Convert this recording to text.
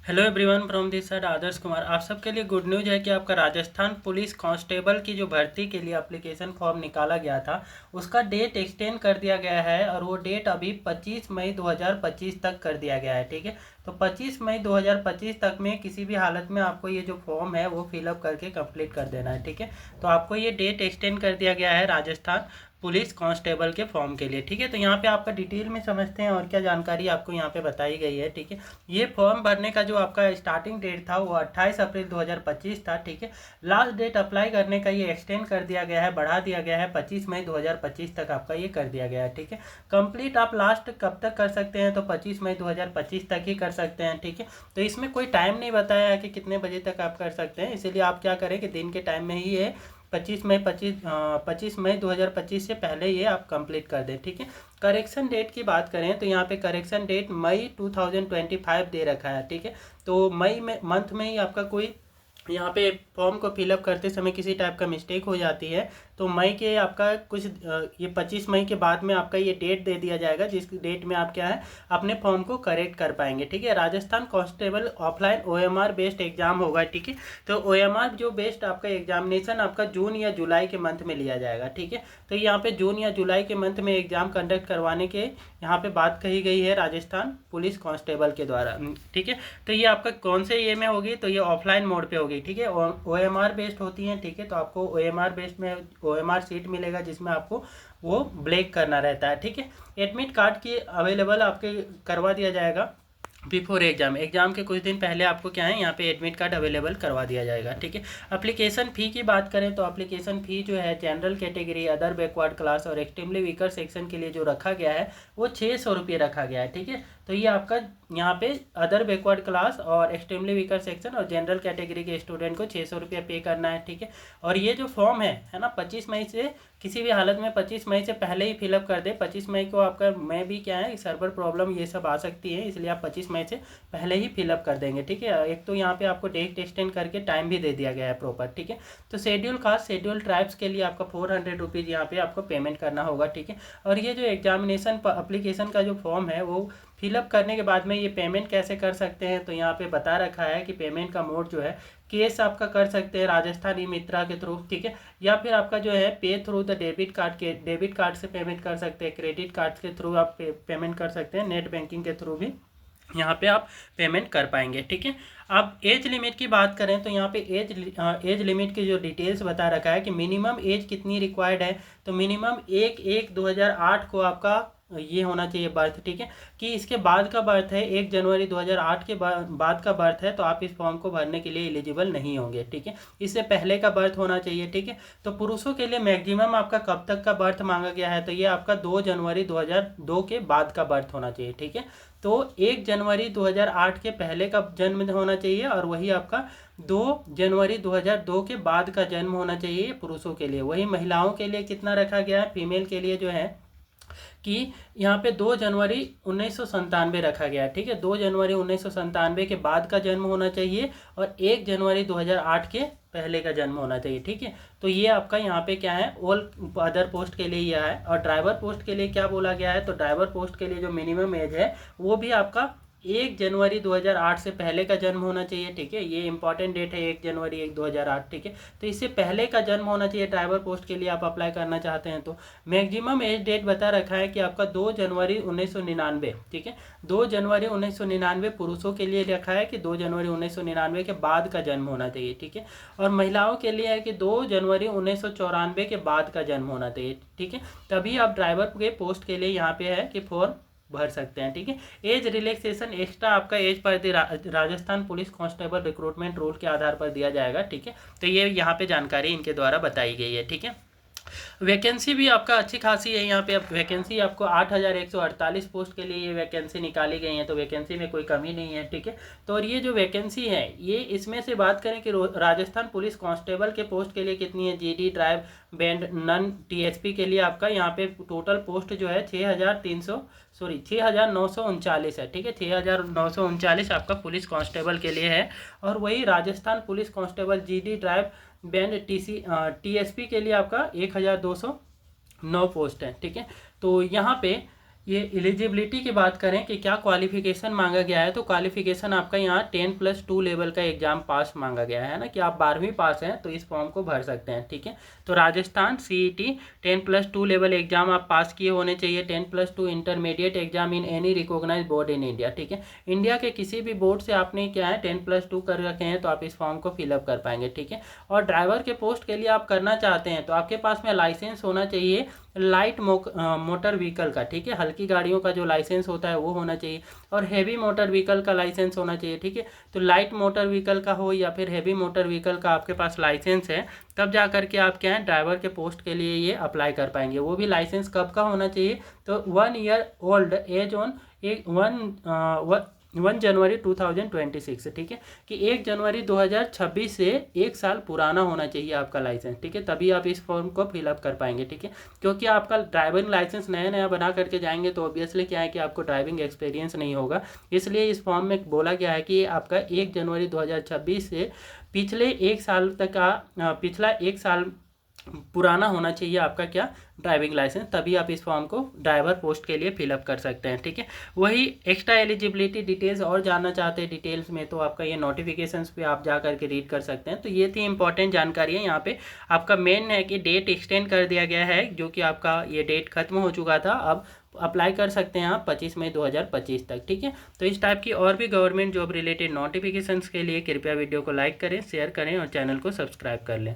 Hello everyone from this side Adarsh Kumar. आप सबके लिए गुड न्यूज़ है कि आपका राजस्थान पुलिस कांस्टेबल की जो भर्ती के लिए एप्लीकेशन फॉर्म निकाला गया था उसका डेट एक्सटेंड कर दिया गया है और वो डेट अभी 25 मई 2025 तक कर दिया गया है। ठीक है, तो 25 मई 2025 तक में किसी भी हालत में आपको ये जो फॉर्म है वो फिलअप करके कंप्लीट कर देना है। ठीक है, तो आपको ये डेट एक्सटेंड कर दिया गया है राजस्थान पुलिस कांस्टेबल के फॉर्म के लिए। ठीक है, तो यहाँ पे आपका डिटेल में समझते हैं और क्या जानकारी आपको यहाँ पे बताई गई है। ठीक है, ये फॉर्म भरने का जो आपका स्टार्टिंग डेट था वो 28 अप्रैल 2025 था। ठीक है, लास्ट डेट अप्लाई करने का ये एक्सटेंड कर दिया गया है, बढ़ा दिया गया है, 25 मई 2025 तक आपका ये कर दिया गया है। ठीक है, कंप्लीट आप लास्ट कब तक कर सकते हैं, तो 25 मई 2025 तक ही कर सकते हैं। ठीक है, तो इसमें कोई टाइम नहीं बताया है कि कितने बजे तक आप कर सकते हैं, इसीलिए आप क्या करें कि दिन के टाइम में ही ये 25 मई 2025 से पहले ये आप कंप्लीट कर दें। ठीक है, करेक्शन डेट की बात करें तो यहाँ पे करेक्शन डेट मई 2025 दे रखा है। ठीक है, तो मई में मंथ में ही आपका कोई यहाँ पे फॉर्म को फिलअप करते समय किसी टाइप का मिस्टेक हो जाती है तो मई के आपका कुछ ये 25 मई के बाद में आपका ये डेट दे दिया जाएगा जिस डेट में आप क्या है अपने फॉर्म को करेक्ट कर पाएंगे। ठीक है, Rajasthan constable offline OMR based exam होगा। ठीक है, तो ओएमआर जो बेस्ड आपका एग्जामिनेशन आपका जून या जुलाई के मंथ में लिया जाएगा। ठीक है, तो यहाँ पे जून या जुलाई के मंथ में एग्जाम कंडक्ट करवाने के यहाँ पे बात कही गई है राजस्थान पुलिस कांस्टेबल के द्वारा। ठीक है, तो ये आपका कौन से ये में होगी, तो ये ऑफलाइन मोड पे होगी। ठीक है, ओएमआर बेस्ड होती हैं। ठीक है, तो आपको ओएमआर बेस्ड में ओएमआर सीट मिलेगा जिसमें आपको वो ब्लैक करना रहता है। ठीक है, एडमिट कार्ड की अवेलेबल आपके करवा दिया जाएगा बिफोर एग्जाम के कुछ दिन पहले आपको क्या है यहाँ पे एडमिट कार्ड अवेलेबल करवा दिया जाएगा। ठीक है, एप्लीकेशन फ़ी की बात करें तो एप्लीकेशन फ़ी जो है general category, other backward class और एक्सट्रीमली वीकर सेक्शन के लिए जो रखा गया है वो 600 रुपये रखा गया है। ठीक है, तो ये आपका यहाँ पे अदर बैकवर्ड क्लास और एक्सट्रीमली वीकर सेक्शन और जनरल कैटेगरी के स्टूडेंट को 600 रुपये पे करना है। ठीक है, और ये जो फॉर्म है ना 25 मई से किसी भी हालत में 25 मई से पहले ही फिलअप कर दे। 25 मई को आपका मैं भी क्या है सर्वर प्रॉब्लम ये सब आ सकती है, इसलिए आप 25 मई से पहले ही फिलअप कर देंगे। ठीक है, एक तो यहाँ पे आपको डेट एक्सटेंड करके टाइम भी दे दिया गया है प्रॉपर। ठीक है, तो शेड्यूल कास्ट शेड्यूल ट्राइब्स के लिए आपका 400 रुपीज़ यहाँ पे आपको पेमेंट करना होगा। ठीक है, और ये जो एग्जामिनेशन अप्लीकेशन का जो फॉर्म है वो फिलअप करने के बाद में ये पेमेंट कैसे कर सकते हैं, तो यहाँ पे बता रखा है कि पेमेंट का मोड जो है केस आपका कर सकते हैं राजस्थान ई मित्रा के थ्रू। ठीक है, या फिर आपका जो है पे थ्रू द डेबिट कार्ड से पेमेंट कर सकते हैं, क्रेडिट कार्ड के थ्रू आप पेमेंट कर सकते हैं, नेट बैंकिंग के थ्रू भी यहाँ पे आप पेमेंट कर पाएंगे। ठीक है, अब एज लिमिट की बात करें तो यहाँ पे एज लिमिट की जो डिटेल्स बता रखा है कि मिनिमम एज कितनी रिक्वायर्ड है, तो मिनिमम 1/1/2008 को आपका ये होना चाहिए बर्थ। ठीक है, कि इसके बाद का बर्थ है 1 जनवरी 2008 के बाद का बर्थ है तो आप इस फॉर्म को भरने के लिए एलिजिबल नहीं होंगे। ठीक है, इससे पहले का बर्थ होना चाहिए। ठीक है, तो पुरुषों के लिए मैक्सिमम आपका कब तक का बर्थ मांगा गया है, तो ये आपका 2 जनवरी 2002 के बाद का बर्थ होना चाहिए। ठीक है, तो 1 जनवरी 2008 के पहले का जन्म होना चाहिए और वही आपका 2 जनवरी 2002 के बाद का जन्म होना चाहिए पुरुषों के लिए। वही महिलाओं के लिए कितना रखा गया है, फीमेल के लिए जो है कि यहाँ पे 2 जनवरी 1997 रखा गया है। ठीक है, 2 जनवरी 1997 के बाद का जन्म होना चाहिए और 1 जनवरी 2008 के पहले का जन्म होना चाहिए। ठीक है, तो ये आपका यहाँ पे क्या है ऑल अदर पोस्ट के लिए यह है। और ड्राइवर पोस्ट के लिए क्या बोला गया है, तो ड्राइवर पोस्ट के लिए जो मिनिमम एज है वो भी आपका 1 जनवरी 2008 से पहले का जन्म होना चाहिए। ठीक है, ये इंपॉर्टेंट डेट है 1 जनवरी 2008। ठीक है, तो इससे पहले का जन्म होना चाहिए ड्राइवर पोस्ट के लिए आप अप्लाई करना चाहते हैं तो। मैक्सिमम एज डेट बता रखा है कि आपका 2 जनवरी 1999। ठीक है, 2 जनवरी 1999 पुरुषों के लिए रखा है कि 2 जनवरी 1999 के बाद का जन्म होना चाहिए। ठीक है, और महिलाओं के लिए है कि 2 जनवरी 1994 के बाद का जन्म होना चाहिए। ठीक है, तभी आप ड्राइवर के पोस्ट के लिए यहाँ पे है कि फॉर्म भर सकते हैं। ठीक है, एज रिलैक्सेशन एक्स्ट्रा आपका एज पर Rajasthan police constable recruitment rule के आधार पर दिया जाएगा। ठीक है, तो ये यहाँ पे जानकारी इनके द्वारा बताई गई है। ठीक है, वैकेंसी भी आपका अच्छी खासी है। यहाँ पे अब वैकेंसी आपको 8148 पोस्ट के लिए ये वैकेंसी निकाली गई है, तो वैकेंसी में कोई कमी नहीं है। ठीक है, तो और ये जो वैकेंसी है ये इसमें से बात करें कि राजस्थान पुलिस कांस्टेबल के पोस्ट के लिए कितनी है, GD drive band non TSP के लिए आपका यहाँ पे टोटल पोस्ट जो है 6,939 है। ठीक है, 6,939 आपका पुलिस कांस्टेबल के लिए है। और वही Rajasthan police constable GD drive band TSP के लिए आपका 1,209 पोस्ट है। ठीक है, तो यहाँ पे ये एलिजिबिलिटी की बात करें कि क्या क्वालिफिकेशन मांगा गया है, तो क्वालिफिकेशन आपका यहाँ 10+2 लेवल का एग्जाम पास मांगा गया है ना, कि आप 12वीं पास हैं तो इस फॉर्म को भर सकते हैं। ठीक है, तो राजस्थान CET 10+2 लेवल एग्जाम आप पास किए होने चाहिए। 10+2 intermediate exam in any recognized board in India. ठीक है, इंडिया के किसी भी बोर्ड से आपने क्या है 10+2 कर रखे हैं तो आप इस फॉर्म को फिलअप कर पाएंगे। ठीक है, और ड्राइवर के पोस्ट के लिए आप करना चाहते हैं तो आपके पास में लाइसेंस होना चाहिए लाइट मोटर व्हीकल का। ठीक है, हल्की गाड़ियों का जो लाइसेंस होता है वो होना चाहिए, और हैवी मोटर व्हीकल का लाइसेंस होना चाहिए। ठीक है, तो लाइट मोटर व्हीकल का हो या फिर हैवी मोटर व्हीकल का आपके पास लाइसेंस है, तब जा करके आप क्या है ड्राइवर के पोस्ट के लिए ये अप्लाई कर पाएंगे। वो भी लाइसेंस कब का होना चाहिए, तो 1 ईयर ओल्ड एज ऑन 1 जनवरी 2026। ठीक है, कि 1 जनवरी 2026 से 1 साल पुराना होना चाहिए आपका लाइसेंस। ठीक है, तभी आप इस फॉर्म को फिलअप कर पाएंगे। ठीक है, क्योंकि आपका ड्राइविंग लाइसेंस नया नया बना करके जाएंगे तो ऑब्वियसली क्या है कि आपको ड्राइविंग एक्सपीरियंस नहीं होगा, इसलिए इस फॉर्म में बोला गया है कि आपका 1 जनवरी 2026 से पिछले 1 साल तक का पिछला 1 साल पुराना होना चाहिए आपका क्या ड्राइविंग लाइसेंस, तभी आप इस फॉर्म को ड्राइवर पोस्ट के लिए फिलअप कर सकते हैं। ठीक है, वही एक्स्ट्रा एलिजिबिलिटी डिटेल्स और जानना चाहते हैं डिटेल्स में तो आपका ये नोटिफिकेशंस पे आप जा करके रीड कर सकते हैं। तो ये थी इंपॉर्टेंट जानकारी है। यहाँ पे आपका मेन है कि डेट एक्सटेंड कर दिया गया है, जो कि आपका ये डेट खत्म हो चुका था, अब अप्लाई कर सकते हैं आप 25 मई 2025 तक। ठीक है, तो इस टाइप की और भी गवर्नमेंट जॉब रिलेटेड नोटिफिकेशंस के लिए कृपया वीडियो को लाइक करें, शेयर करें और चैनल को सब्सक्राइब कर लें।